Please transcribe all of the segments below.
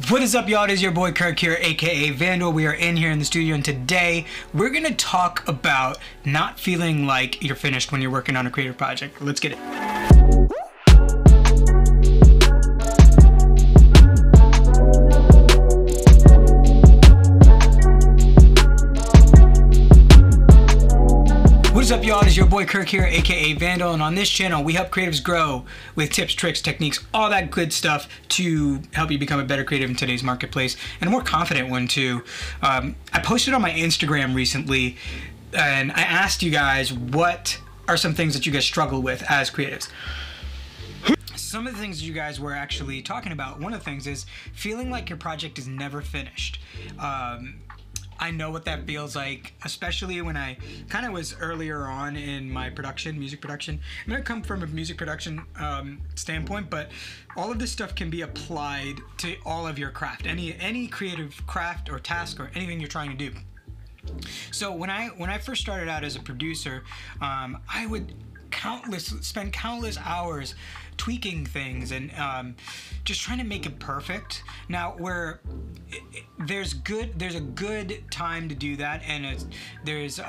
What is up, y'all? It is your boy Kirk here, aka Vandal. We are in here in the studio, and today we're gonna talk about not feeling like you're finished when you're working on a creative project. Let's get it. What is up, y'all? It is your boy Kirk here, aka Vandal, and on this channel we help creatives grow with tips, tricks, techniques, all that good stuff to help you become a better creative in today's marketplace and a more confident one too. I posted on my Instagram recently and I asked you guys what are some things that you guys struggle with as creatives. Some of the things you guys were actually talking about, one of the things is feeling like your project is never finished. I know what that feels like, especially when I kind of was earlier on in my production, music production. I'm gonna come from a music production standpoint, but all of this stuff can be applied to all of your craft, any creative craft or task or anything you're trying to do. So when I first started out as a producer, I would spend countless hours tweaking things and just trying to make it perfect. Now, there's a good time to do that, and there's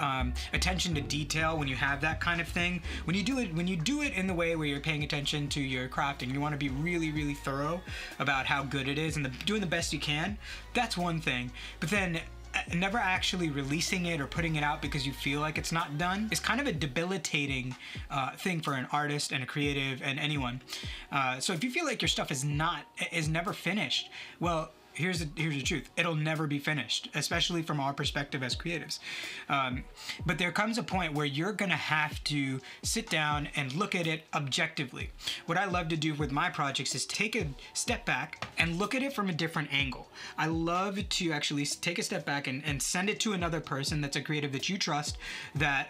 attention to detail when you have that kind of thing. When you do it in the way where you're paying attention to your crafting, you want to be really thorough about how good it is and doing the best you can. That's one thing. But then never actually releasing it or putting it out because you feel like it's not done is kind of a debilitating thing for an artist and a creative and anyone. So if you feel like your stuff is never finished, well, here's the truth. It'll never be finished, especially from our perspective as creatives. But there comes a point where you're gonna have to sit down and look at it objectively. What I love to do with my projects is take a step back and look at it from a different angle. I love to actually take a step back and send it to another person that's a creative that you trust, that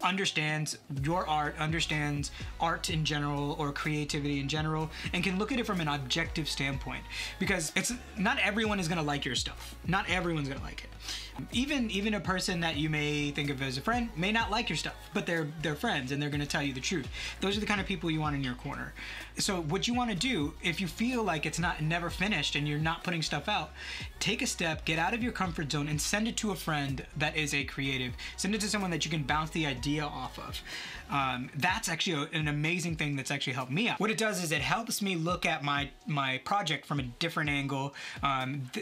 understands your art, understands art in general or creativity in general, and can look at it from an objective standpoint. Because it's not everyone is gonna like your stuff. Not everyone's gonna like it. Even a person that you may think of as a friend may not like your stuff, but they're friends and they're gonna tell you the truth. Those are the kind of people you want in your corner. So what you want to do, if you feel like it's never finished and you're not putting stuff out, take a step, get out of your comfort zone, and send it to a friend that is a creative. Send it to someone that you can bounce the idea off of. That's actually an amazing thing that's actually helped me out. What it does is it helps me look at my project from a different angle.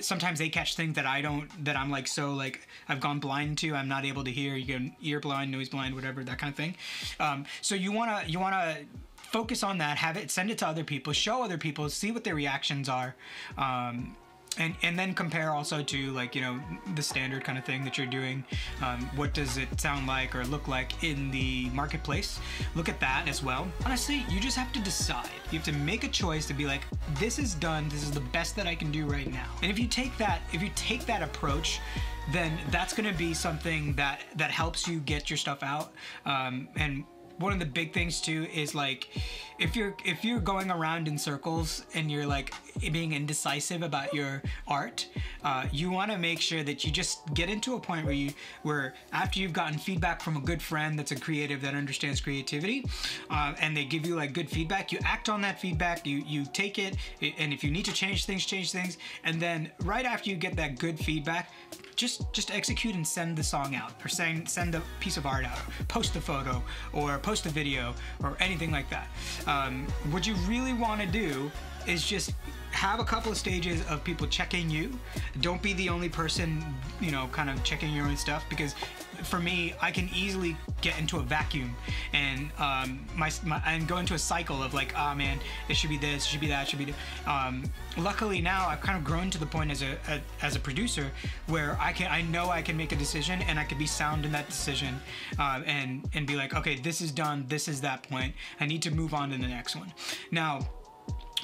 Sometimes they catch things that I'm like, so like I've gone blind to, I'm not able to hear. You get ear blind, nose blind, whatever, that kind of thing. So you wanna focus on that, send it to other people, show other people, see what their reactions are. And then compare also to, like, you know, the standard kind of thing that you're doing. What does it sound like or look like in the marketplace? Look at that as well. Honestly, you just have to decide. You have to make a choice to be like, this is done, this is the best that I can do right now. And if you take that approach, then that's gonna be something that helps you get your stuff out. And one of the big things too is, like, if you're going around in circles and you're like being indecisive about your art, you want to make sure that you just get into a point where after you've gotten feedback from a good friend that's a creative that understands creativity, and they give you like good feedback, you act on that feedback, you take it, and if you need to change things, and then right after you get that good feedback, just execute and send the song out, or send a piece of art out, or post a photo, or post a video, or anything like that. What you really want to do is just have a couple of stages of people checking you. Don't be the only person, you know, kind of checking your own stuff, because for me, I can easily get into a vacuum and and go into a cycle of like, oh man, it should be this, it should be that, it should be luckily now I've kind of grown to the point as a producer where I know I can make a decision and I can be sound in that decision, and be like, okay, this is done, this is that point, I need to move on to the next one. Now,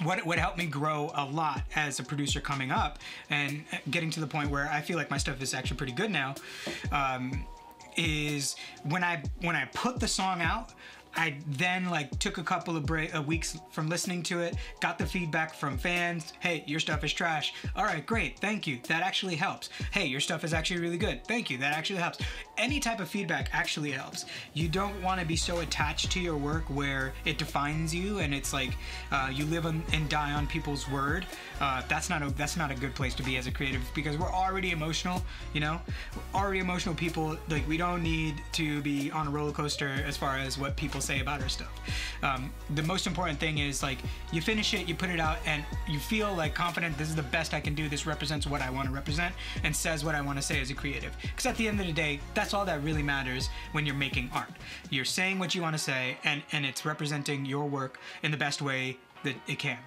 what helped me grow a lot as a producer coming up and getting to the point where I feel like my stuff is actually pretty good now, is when I put the song out, I then like took a couple of weeks from listening to it, got the feedback from fans. Hey, your stuff is trash. All right, great, thank you. That actually helps. Hey, your stuff is actually really good. Thank you. That actually helps. Any type of feedback actually helps. You don't want to be so attached to your work where it defines you and it's like you live and die on people's word. That's not a good place to be as a creative, because we're already emotional. You know, we're already emotional people. Like, we don't need to be on a roller coaster as far as what people say about our stuff. The most important thing is, like, you finish it, you put it out, and you feel like confident. This is the best I can do. This represents what I want to represent and says what I want to say as a creative. Because at the end of the day, that's all that really matters when you're making art. You're saying what you want to say, and it's representing your work in the best way that it can.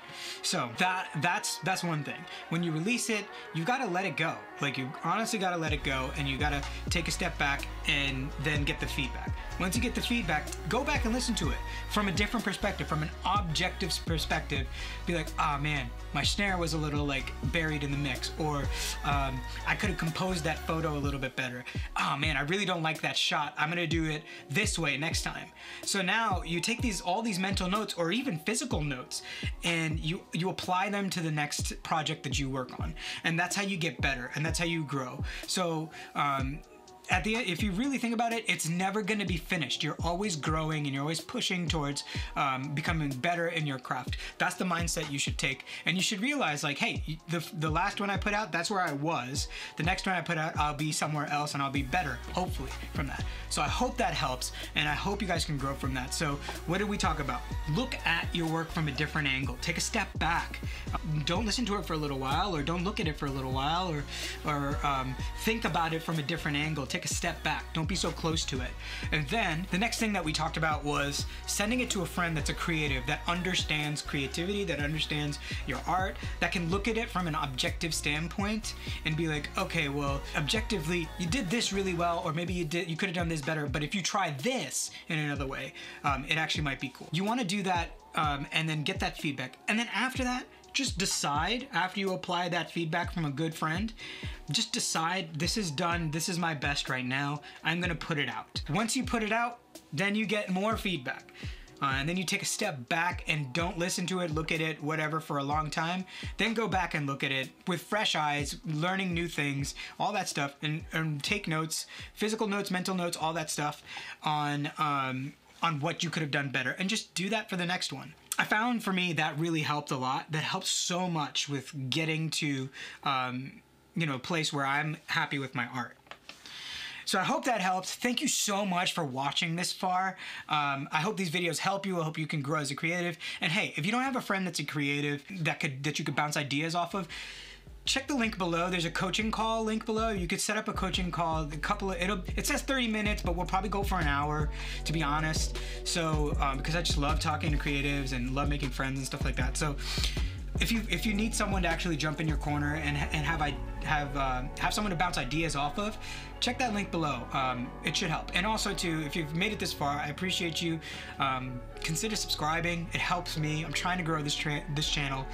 So that's one thing. When you release it, you gotta let it go. Like, you honestly gotta let it go, and you gotta take a step back and then get the feedback. Once you get the feedback, go back and listen to it from a different perspective, from an objective perspective. Be like, ah, man, my snare was a little like buried in the mix, or I could have composed that photo a little bit better. Oh man, I really don't like that shot. I'm gonna do it this way next time. So now you take all these mental notes, or even physical notes, and you apply them to the next project that you work on, and that's how you get better, and that's how you grow. So at the end, if you really think about it, it's never going to be finished. You're always growing, and you're always pushing towards becoming better in your craft. That's the mindset you should take, and you should realize, like, hey, the last one I put out, that's where I was. The next one I put out, I'll be somewhere else, and I'll be better, hopefully, from that. So I hope that helps, and I hope you guys can grow from that. So what did we talk about? Look at your work from a different angle. Take a step back. Don't listen to it for a little while, or don't look at it for a little while, or think about it from a different angle. Take a step back. Don't be so close to it. And then the next thing that we talked about was sending it to a friend that's a creative, that understands creativity, that understands your art, that can look at it from an objective standpoint and be like, okay, well, objectively, you did this really well, or maybe you could have done this better, but if you try this in another way, it actually might be cool. You want to do that and then get that feedback. And then after that, just decide, after you apply that feedback from a good friend, just decide, this is done, this is my best right now, I'm gonna put it out. Once you put it out, then you get more feedback. And then you take a step back and don't listen to it, look at it, whatever, for a long time. Then go back and look at it with fresh eyes, learning new things, all that stuff, and take notes, physical notes, mental notes, all that stuff on what you could have done better, and just do that for the next one. I found, for me, that really helped a lot. That helps so much with getting to, a place where I'm happy with my art. So I hope that helps. Thank you so much for watching this far. I hope these videos help you. I hope you can grow as a creative. And hey, if you don't have a friend that's a creative that you could bounce ideas off of, check the link below. There's a coaching call link below. You could set up a coaching call. It says 30 minutes, but we'll probably go for an hour, to be honest. So because I just love talking to creatives and love making friends and stuff like that. So if you need someone to actually jump in your corner and have someone to bounce ideas off of, check that link below. It should help. And also too, if you've made it this far, I appreciate you. Consider subscribing. It helps me. I'm trying to grow this channel.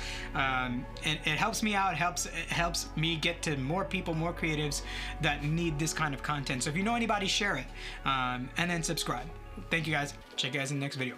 It helps me out. It helps me get to more people, more creatives that need this kind of content. So if you know anybody, share it. And then subscribe. Thank you guys. Check you guys in the next video.